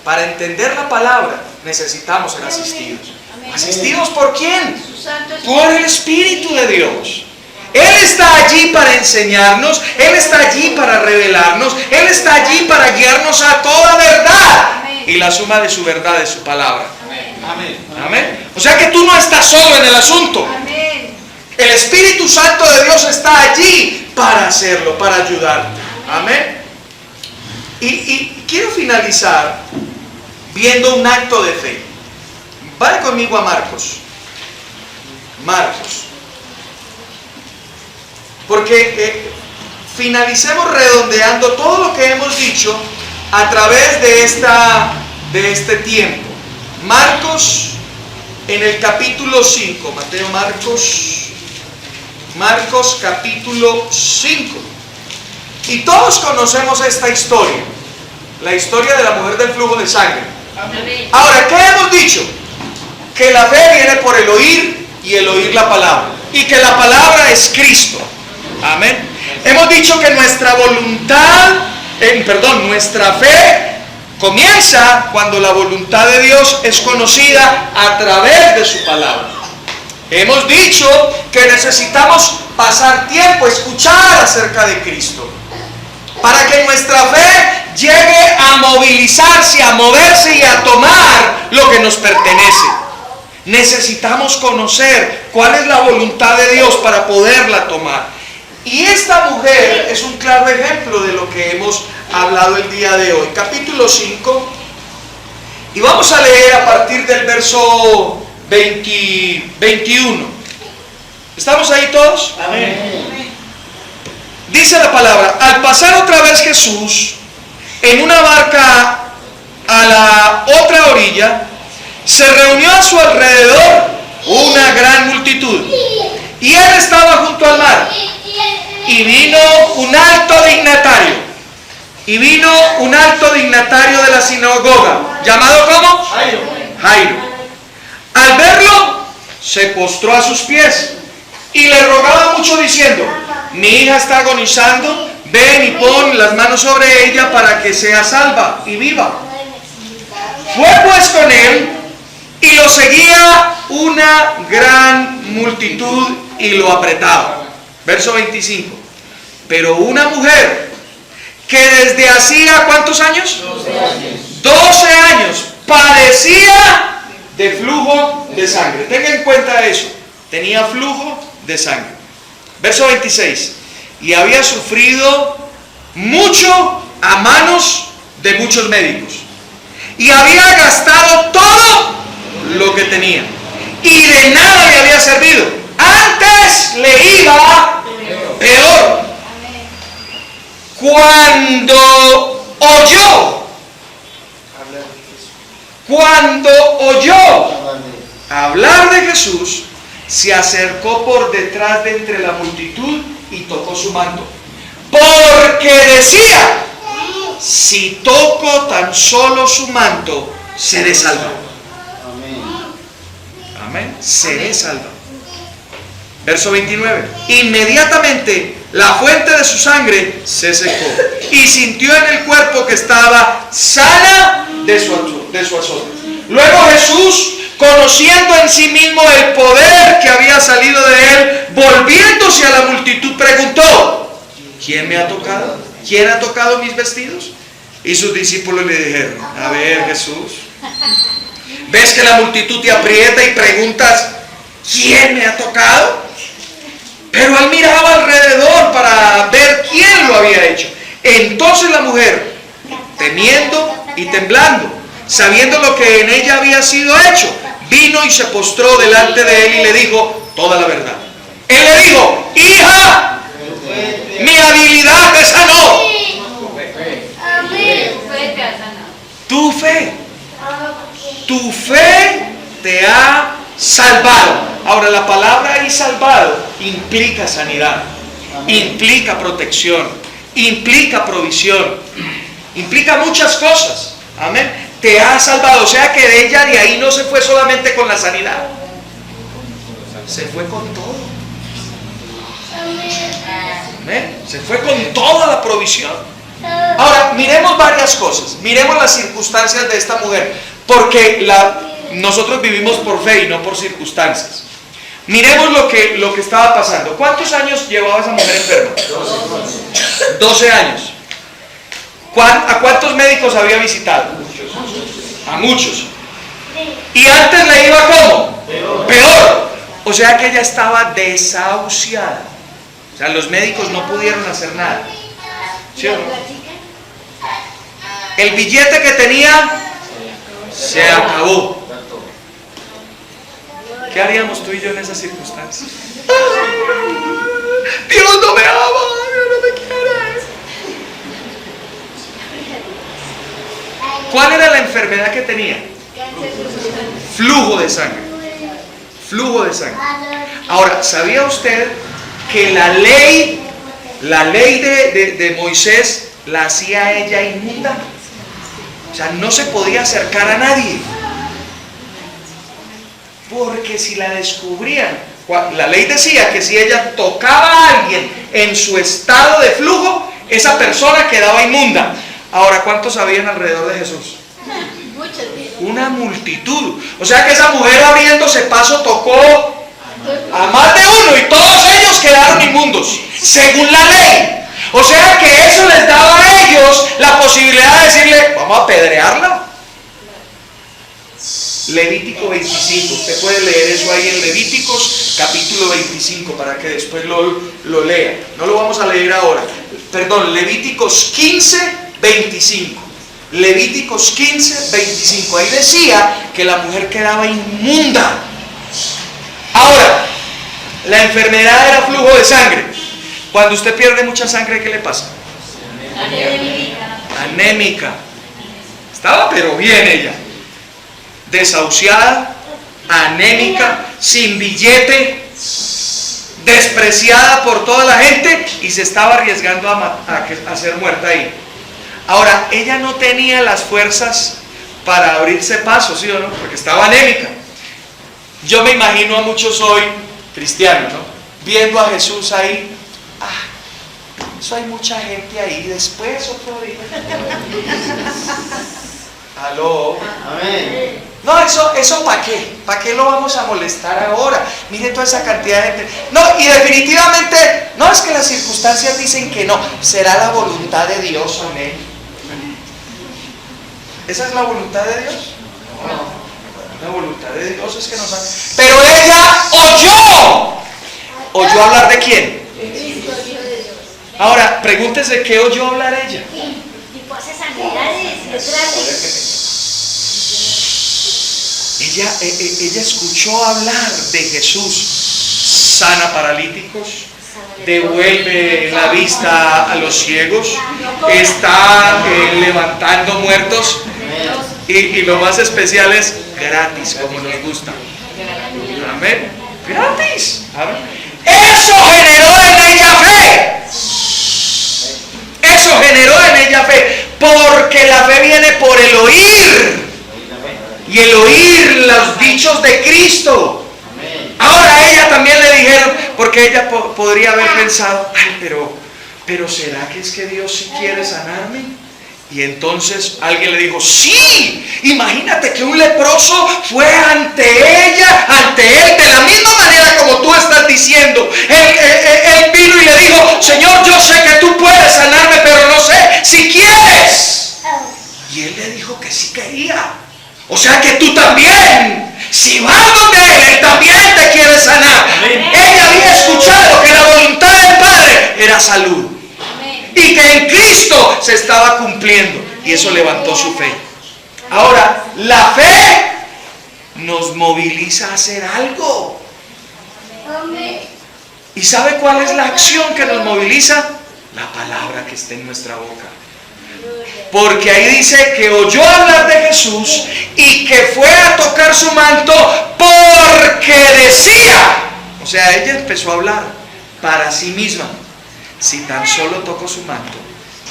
Para entender la palabra necesitamos ser asistidos. ¿Asistidos por quién? Por el Espíritu de Dios. Él está allí para enseñarnos, Él está allí para revelarnos, Él está allí para guiarnos a toda verdad. Y la suma de su verdad es su palabra. Amén. Amén. O sea que tú no estás solo en el asunto. El Espíritu Santo de Dios está allí para hacerlo, para ayudar. Amén. Y quiero finalizar viendo un acto de fe. Vaya conmigo a Marcos. Marcos. Porque finalicemos redondeando todo lo que hemos dicho a través de este tiempo. Marcos en el capítulo 5. Marcos capítulo 5. Y todos conocemos esta historia. La historia de la mujer del flujo de sangre. Ahora, ¿qué hemos dicho? Que la fe viene por el oír y el oír la palabra. Y que la palabra es Cristo. Amén. Hemos dicho que nuestra fe comienza cuando la voluntad de Dios es conocida a través de su palabra. Hemos dicho que necesitamos pasar tiempo, escuchar acerca de Cristo, para que nuestra fe llegue a movilizarse, a moverse y a tomar lo que nos pertenece. Necesitamos conocer cuál es la voluntad de Dios para poderla tomar. Y esta mujer es un claro ejemplo de lo que hemos hablado el día de hoy. Capítulo 5. Y vamos a leer a partir del verso 21. ¿Estamos ahí todos? Amén. Dice la palabra: al pasar otra vez Jesús en una barca a la otra orilla, se reunió a su alrededor una gran multitud. Y él estaba junto al mar. Y vino un alto dignatario de la sinagoga, llamado ¿cómo? Jairo. Al verlo, se postró a sus pies y le rogaba mucho diciendo: mi hija está agonizando, ven y pon las manos sobre ella para que sea salva y viva. Fue pues con él y lo seguía una gran multitud y lo apretaba. Verso 25. Pero una mujer que desde hacía ¿cuántos años? 12 años padecía de flujo de sangre. Tenga en cuenta eso. Tenía flujo de sangre. Verso 26. Y había sufrido mucho a manos de muchos médicos. Y había gastado todo lo que tenía. Y de nada le había servido. Antes le iba peor. Cuando oyó hablar de Jesús, se acercó por detrás de entre la multitud y tocó su manto. Porque decía: si toco tan solo su manto, seré salvado. Amén. Seré salvado. Verso 29. Inmediatamente la fuente de su sangre se secó y sintió en el cuerpo que estaba sana de su azote. Luego Jesús, conociendo en sí mismo el poder que había salido de él, volviéndose a la multitud, preguntó: ¿quién me ha tocado? ¿Quién ha tocado mis vestidos? Y sus discípulos le dijeron: a ver, Jesús, ¿ves que la multitud te aprieta y preguntas: ¿quién me ha tocado? Pero él miraba alrededor para ver quién lo había hecho. Entonces la mujer, temiendo y temblando, sabiendo lo que en ella había sido hecho, vino y se postró delante de él y le dijo toda la verdad. Él le dijo: hija, mi habilidad te sanó. Tu fe te ha salvado. Ahora, la palabra ahí salvado implica sanidad, implica protección, implica provisión. Implica muchas cosas. Amén. Te ha salvado. O sea que de ella de ahí no se fue solamente con la sanidad. Se fue con todo. Amén. Se fue con toda la provisión. Ahora, miremos varias cosas. Miremos las circunstancias de esta mujer. Porque nosotros vivimos por fe y no por circunstancias. Miremos lo que estaba pasando. ¿Cuántos años llevaba esa mujer enferma? 12 años. ¿A cuántos médicos había visitado? A muchos. Y antes le iba ¿cómo? Peor. O sea que ella estaba desahuciada. O sea, los médicos no pudieron hacer nada. ¿Sí o no? El billete que tenía se acabó. ¿Qué haríamos tú y yo en esas circunstancias? Dios no me ama, Dios no me quiere. ¿Cuál era la enfermedad que tenía? Flujo de sangre. Flujo de sangre. Ahora, ¿sabía usted que la ley de Moisés la hacía a ella inmunda? O sea, no se podía acercar a nadie. Porque si la descubrían, la ley decía que si ella tocaba a alguien en su estado de flujo, esa persona quedaba inmunda. Ahora, ¿cuántos habían alrededor de Jesús? Una multitud. O sea que esa mujer abriéndose paso tocó a más de uno y todos ellos quedaron inmundos, según la ley. O sea que eso les daba a ellos la posibilidad de decirle, vamos a apedrearla. Levítico 25, usted puede leer eso ahí en Levíticos capítulo 25 para que después lo lea. No lo vamos a leer ahora. Perdón, Levíticos 15, 25. Levíticos 15, 25. Ahí decía que la mujer quedaba inmunda. Ahora, la enfermedad era flujo de sangre. Cuando usted pierde mucha sangre, ¿qué le pasa? Anémica. Estaba pero bien ella. Desahuciada, anémica, sin billete, despreciada por toda la gente y se estaba arriesgando a ser muerta ahí. Ahora, ella no tenía las fuerzas para abrirse paso, ¿sí o no? Porque estaba anémica. Yo me imagino a muchos hoy, cristianos, ¿no? Viendo a Jesús ahí. Eso hay mucha gente ahí, después otro día. ¿Aló? Amén. No, eso ¿para qué? ¿Para qué lo vamos a molestar ahora? Mire toda esa cantidad de gente. No, y definitivamente, no es que las circunstancias dicen que no, será la voluntad de Dios, amén. ¿Esa es la voluntad de Dios? No, la voluntad de Dios es que nos haga. Pero ella oyó hablar de quién. Ahora, pregúntese qué oyó hablar ella. Tipo hace sanidades, Ella escuchó hablar de Jesús, sana paralíticos, devuelve la vista a los ciegos, está levantando muertos y lo más especial es gratis, como nos gusta. Amén. Gratis. Amén. Eso generó en ella fe. Eso generó en ella fe, porque la fe viene por el oír. Y el oír los dichos de Cristo. Ahora a ella también le dijeron, porque ella podría haber pensado, ay, pero ¿será que es que Dios sí quiere sanarme? Y entonces alguien le dijo, sí, imagínate que un leproso fue ante él, de la misma manera como tú estás diciendo. Él vino y le dijo, Señor, yo sé que tú puedes sanarme, pero no sé si quieres. Y él le dijo que sí quería. O sea que tú también, si vas donde él también te quiere sanar. Amén. Ella había escuchado que la voluntad del Padre era salud. Amén. Y que en Cristo se estaba cumpliendo. Y eso levantó su fe. Ahora, la fe nos moviliza a hacer algo. Amén. ¿Y sabe cuál es la acción que nos moviliza? La palabra que está en nuestra boca. Porque ahí dice que oyó hablar de Jesús y que fue a tocar su manto porque decía. O sea, ella empezó a hablar para sí misma. Si tan solo toco su manto,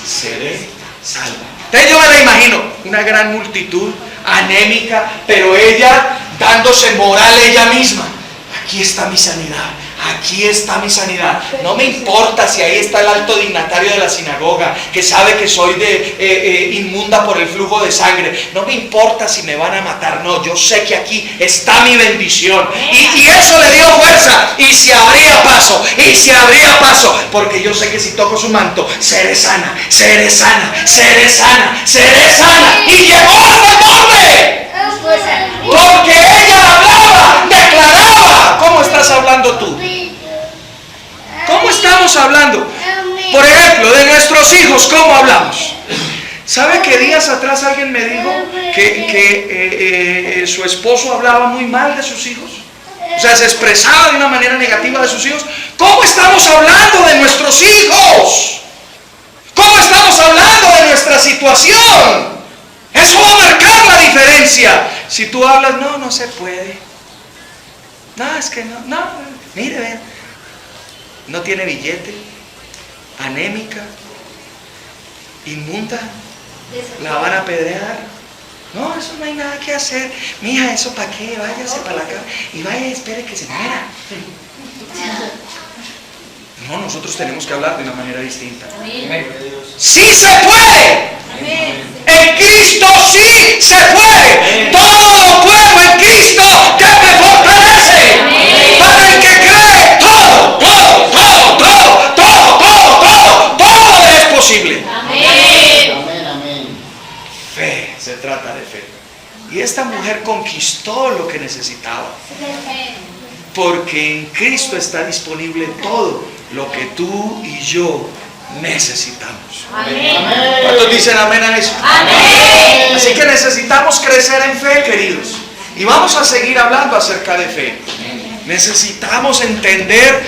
seré salva. Entonces yo me la imagino, una gran multitud, anémica, pero ella dándose moral ella misma. Aquí está mi sanidad. Aquí está mi sanidad. No me importa si ahí está el alto dignatario de la sinagoga que sabe que soy inmunda por el flujo de sangre. No me importa si me van a matar. No, yo sé que aquí está mi bendición. Y eso le dio fuerza. Y se abría paso. Y se abría paso. Porque yo sé que si toco su manto, seré sana, seré sana, seré sana, seré sana. Y llegó hasta dónde. Porque ella hablaba, declaraba. ¿Cómo estás hablando tú? ¿Cómo estamos hablando? Por ejemplo, de nuestros hijos, ¿cómo hablamos? ¿Sabe que días atrás alguien me dijo que su esposo hablaba muy mal de sus hijos? O sea, se expresaba de una manera negativa de sus hijos. ¿Cómo estamos hablando de nuestros hijos? ¿Cómo estamos hablando de nuestra situación? Eso va a marcar la diferencia. Si tú hablas, no se puede. No, es que no, mire, vean. No tiene billete, anémica, inmunda, la van a apedrear. No, eso no hay nada que hacer. Mija, ¿eso para qué? Váyase para la cama y vaya y espere que se muera. No, nosotros tenemos que hablar de una manera distinta. ¡Sí se puede! En Cristo sí se puede. Todo lo puedo en Cristo que me fortalece. Para el que cree, todo es posible. Amén. Fe, se trata de fe. Y esta mujer conquistó lo que necesitaba. Porque en Cristo está disponible todo lo que tú y yo necesitamos. ¿Cuántos dicen amén a eso? Amén. Así que necesitamos crecer en fe, queridos. Y vamos a seguir hablando acerca de fe. Necesitamos entender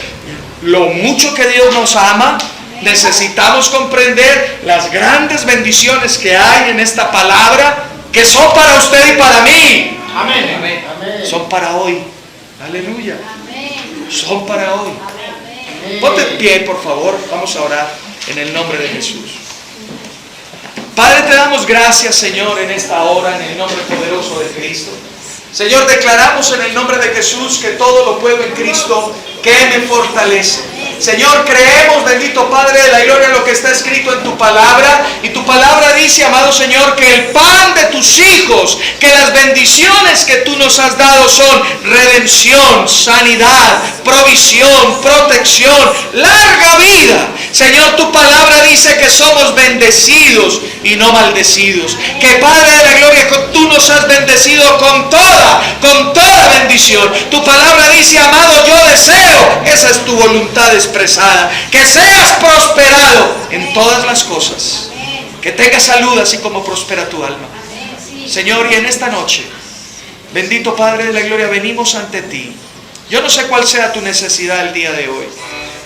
lo mucho que Dios nos ama. Necesitamos comprender las grandes bendiciones que hay en esta palabra, que son para usted y para mí. Amén. Son para hoy. Aleluya. Son para hoy. Amén. Ponte de pie, por favor. Vamos a orar en el nombre de Jesús. Padre, te damos gracias, Señor, en esta hora, en el nombre poderoso de Cristo. Señor, declaramos en el nombre de Jesús que todo lo puedo en Cristo que me fortalece. Señor, creemos, bendito Padre de la gloria, lo que está escrito en tu palabra. Y tu palabra dice, amado Señor, que el pan de tus hijos, que las bendiciones que tú nos has dado son redención, sanidad, provisión, protección, larga vida. Señor, tu palabra dice que somos bendecidos y no maldecidos. Que Padre de la gloria, tú nos has bendecido con toda bendición. Tu palabra dice, amado, yo deseo, esa es tu voluntad expresada, que seas prosperado en todas las cosas, que tengas salud así como prospera tu alma. Señor, y en esta noche, bendito Padre de la gloria, venimos ante ti. Yo no sé cuál sea tu necesidad el día de hoy.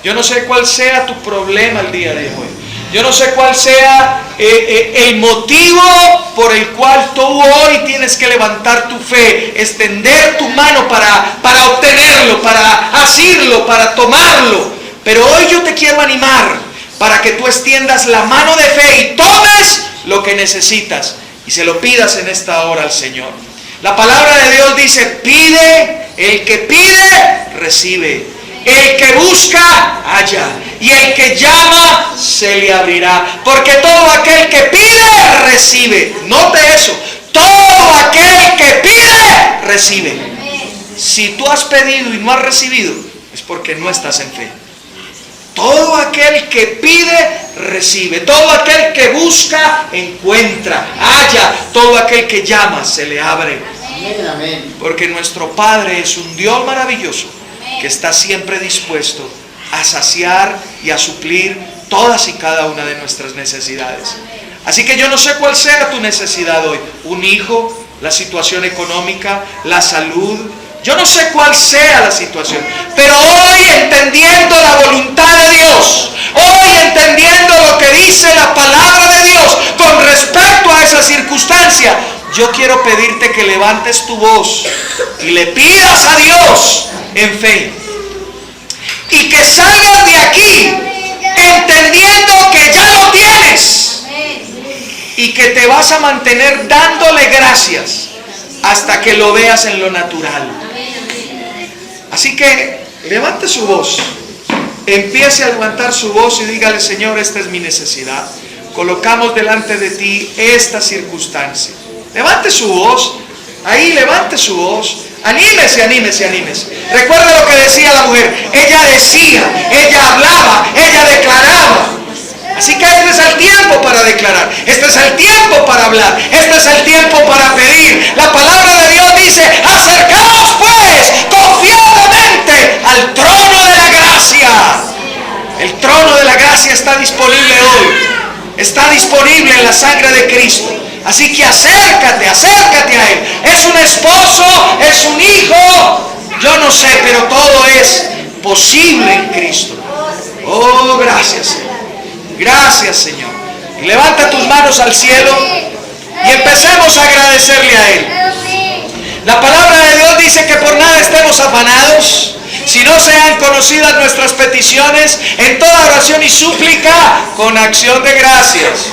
Yo no sé cuál sea tu problema el día de hoy. Yo no sé cuál sea el motivo por el cual tú hoy tienes que levantar tu fe, extender tu mano para obtenerlo, para asirlo, para tomarlo. Pero hoy yo te quiero animar para que tú extiendas la mano de fe y tomes lo que necesitas y se lo pidas en esta hora al Señor. La palabra de Dios dice, pide, el que pide, recibe. El que busca, halla. Y el que llama, se le abrirá. Porque todo aquel que pide, recibe. Note eso. Todo aquel que pide, recibe. Si tú has pedido y no has recibido, es porque no estás en fe. Todo aquel que pide, recibe. Todo aquel que busca, encuentra. Halla. Todo aquel que llama, se le abre. Amén. Porque nuestro Padre es un Dios maravilloso, que está siempre dispuesto a saciar y a suplir todas y cada una de nuestras necesidades. Así que yo no sé cuál sea tu necesidad hoy. Un hijo, la situación económica, la salud. Yo no sé cuál sea la situación. Pero hoy, entendiendo la voluntad de Dios, hoy entendiendo lo que dice la palabra de Dios con respecto a esa circunstancia, yo quiero pedirte que levantes tu voz y le pidas a Dios en fe. Y que salgas de aquí entendiendo que ya lo tienes. y que te vas a mantener dándole gracias hasta que lo veas en lo natural. Así que levante su voz, empiece a levantar su voz y dígale: Señor, esta es mi necesidad. Colocamos delante de ti esta circunstancia. Levante su voz, ahí levante su voz. Anímese, anímese, anímese. Recuerda lo que decía la mujer. Ella decía, ella hablaba, ella declaraba. Así que este es el tiempo para declarar, este es el tiempo para hablar, este es el tiempo para pedir. La palabra de Dios dice: acercaos pues confiadamente al trono de la gracia. El trono de la gracia está disponible hoy, está disponible en la sangre de Cristo. Así que acércate, acércate a Él. Es un esposo, es un hijo, yo no sé, pero todo es posible en Cristo. Oh, gracias, Señor. Gracias, Señor. Y levanta tus manos al cielo y empecemos a agradecerle a Él. La palabra de Dios dice que por nada estemos afanados, si no sean conocidas nuestras peticiones, en toda oración y súplica con acción de gracias.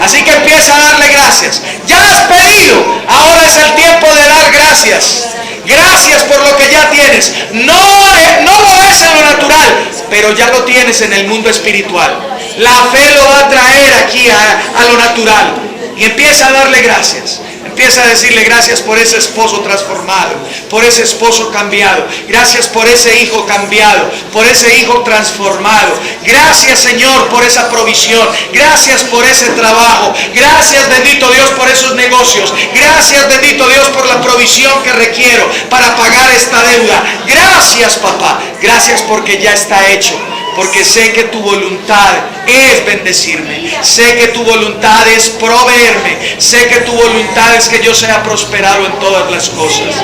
Así que empieza a darle gracias. Ya has pedido, ahora es el tiempo de dar gracias. Gracias por lo que ya tienes. No lo ves en lo natural, pero ya lo tienes en el mundo espiritual. La fe lo va a traer aquí a lo natural. Y empieza a darle gracias. Empieza a decirle: gracias por ese esposo transformado, por ese esposo cambiado. Gracias por ese hijo cambiado, por ese hijo transformado. Gracias, Señor, por esa provisión. Gracias por ese trabajo. Gracias, bendito Dios, por esos negocios. Gracias, bendito Dios, por la provisión que requiero para pagar esta deuda. Gracias, papá. Gracias porque ya está hecho. Porque sé que tu voluntad es bendecirme. Sé que tu voluntad es proveerme. Sé que tu voluntad es que yo sea prosperado en todas las cosas.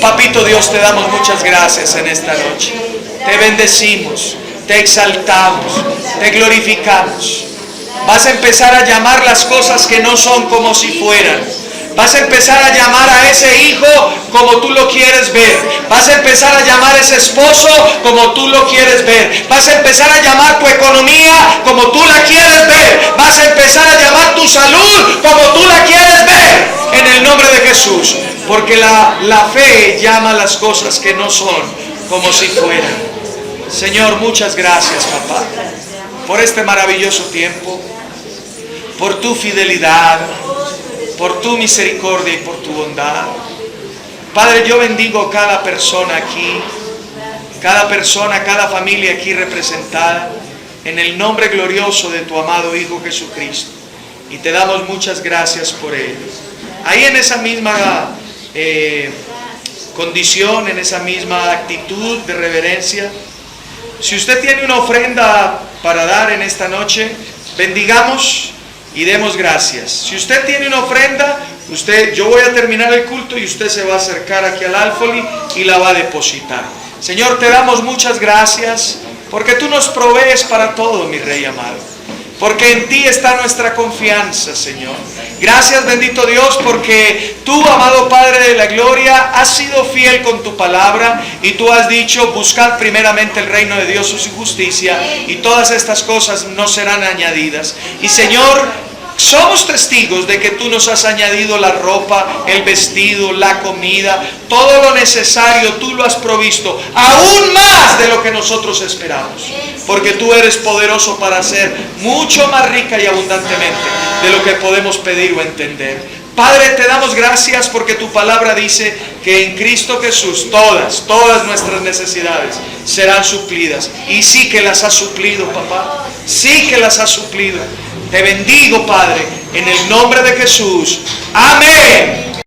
Papito Dios, te damos muchas gracias en esta noche. Te bendecimos, te exaltamos, te glorificamos. Vas a empezar a llamar las cosas que no son como si fueran. Vas a empezar a llamar a ese hijo como tú lo quieres ver. Vas a empezar a llamar a ese esposo como tú lo quieres ver. Vas a empezar a llamar tu economía como tú la quieres ver. Vas a empezar a llamar tu salud como tú la quieres ver. En el nombre de Jesús. Porque la fe llama las cosas que no son como si fueran. Señor, muchas gracias, papá, por este maravilloso tiempo, por tu fidelidad, por tu misericordia y por tu bondad. Padre, yo bendigo cada persona aquí, cada persona, cada familia aquí representada, en el nombre glorioso de tu amado Hijo Jesucristo. Y te damos muchas gracias por ello. Ahí en esa misma condición, en esa misma actitud de reverencia, si usted tiene una ofrenda para dar en esta noche, bendigamos y demos gracias. Si usted tiene una ofrenda, yo voy a terminar el culto y usted se va a acercar aquí al alfolí y la va a depositar. Señor, te damos muchas gracias porque tú nos provees para todo, mi Rey amado. Porque en ti está nuestra confianza, Señor. Gracias, bendito Dios, porque tú, amado Padre de la gloria, has sido fiel con tu palabra y tú has dicho: buscad primeramente el reino de Dios y su justicia, y todas estas cosas no serán añadidas. Y Señor, somos testigos de que tú nos has añadido la ropa, el vestido, la comida, todo lo necesario tú lo has provisto, aún más de lo que nosotros esperamos, porque tú eres poderoso para hacer mucho más rica y abundantemente de lo que podemos pedir o entender. Padre, te damos gracias porque tu palabra dice que en Cristo Jesús todas nuestras necesidades serán suplidas. Y sí que las has suplido, papá. Sí que las has suplido. Te bendigo, Padre, en el nombre de Jesús. Amén.